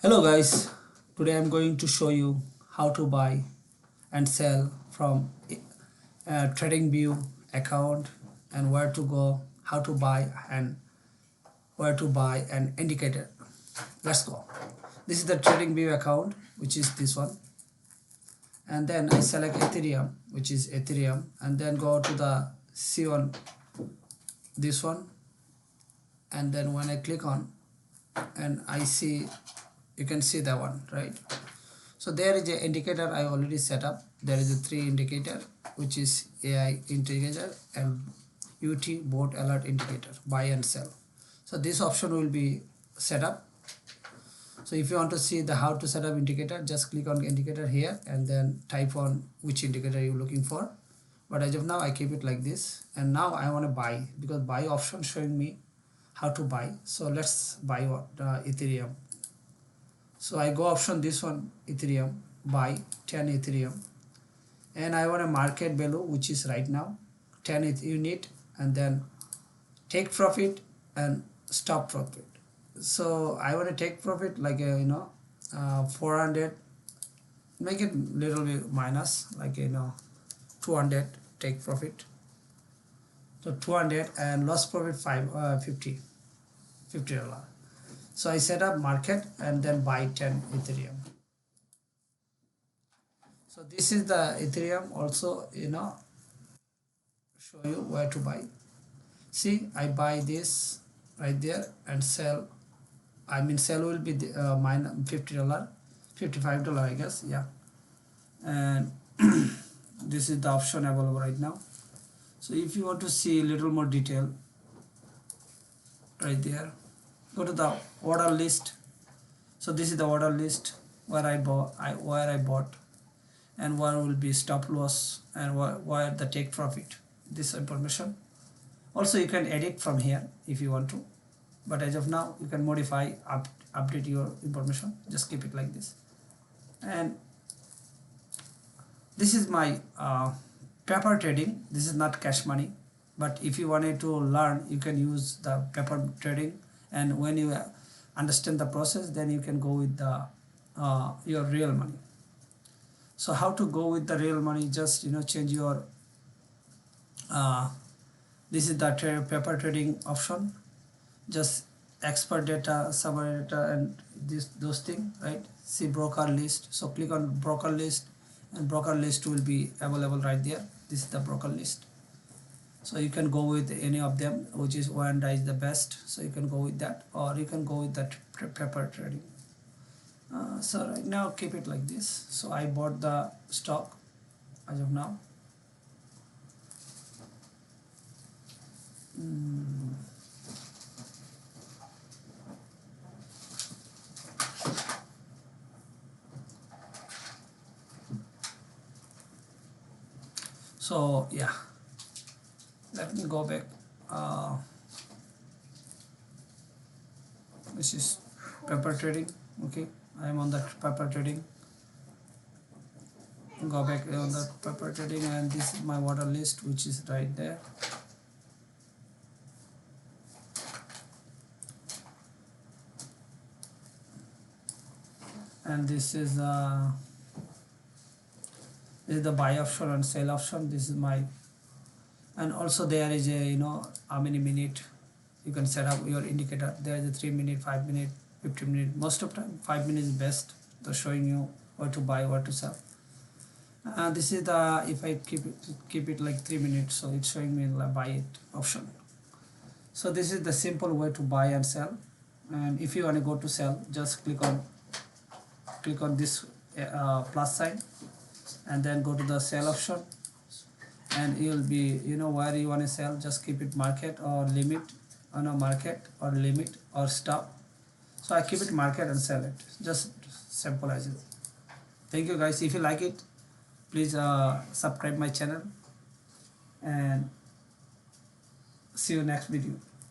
Hello guys, today I'm going to show you how to buy and sell from TradingView account and where to go, how to buy and where to buy an indicator. Let's go. This is the TradingView account, which is this one, and then I select Ethereum, which is Ethereum, and then go to the C1, this one, and then when I click on and I see, you can see that one, right? So there is an indicator I already set up. There is a 3 indicator, which is AI indicator and UT board alert indicator, buy and sell. So this option will be set up. So if you want to see the how to set up indicator, just click on indicator here and then type on which indicator you're looking for. But as of now, I keep it like this. And now I want to buy, because buy option showing me how to buy. So let's buy what Ethereum. So I go option this one, Ethereum, buy 10 Ethereum, and I want a market value, which is right now 10 unit, and then take profit and stop profit. So I want to take profit like 400, make it little bit minus, like 200 take profit. So 200 and loss profit 50 $50. So I set up market and then buy 10 Ethereum. So this is the Ethereum also, show you where to buy. See, I buy this right there and sell. I mean, sell will be minus $50, $55, I guess, yeah. And this is the option available right now. So if you want to see a little more detail, right there, go to the order list. So this is the order list where I bought, and where will be stop loss and where the take profit, this information. Also you can edit from here if you want to, but as of now you can modify, update your information. Just keep it like this. And this is my paper trading. This is not cash money, but if you wanted to learn, you can use the paper trading, and when you understand the process, then you can go with the your real money. So how to go with the real money? Just change your this is the paper trading option. Just expert data, summary data, and those things, right? See broker list. So click on broker list, and broker list will be available right there. This is the broker list. So you can go with any of them, which is one is the best. So you can go with that, or you can go with that paper trading. So right now keep it like this. So I bought the stock as of now. So yeah, let me go back. This is paper trading. Okay, I am on the paper trading. Go back on the paper trading, and this is my order list, which is right there. And this is the buy option and sell option. This is my, and also there is a how many minute you can set up your indicator. There is a 3 minute, 5 minute, 15 minute. Most of time 5 minutes is best. They're showing you where to buy, where to sell. This is the, if I keep it like 3 minutes, so it's showing me the buy it option. So this is the simple way to buy and sell. And if you want to go to sell, just click on this plus sign, and then go to the sell option, and you'll be where you want to sell. Just keep it market or limit, market or limit or stop. So I keep it market and sell it. Just simple as it. Thank you guys. If you like it, please subscribe my channel, and see you next video.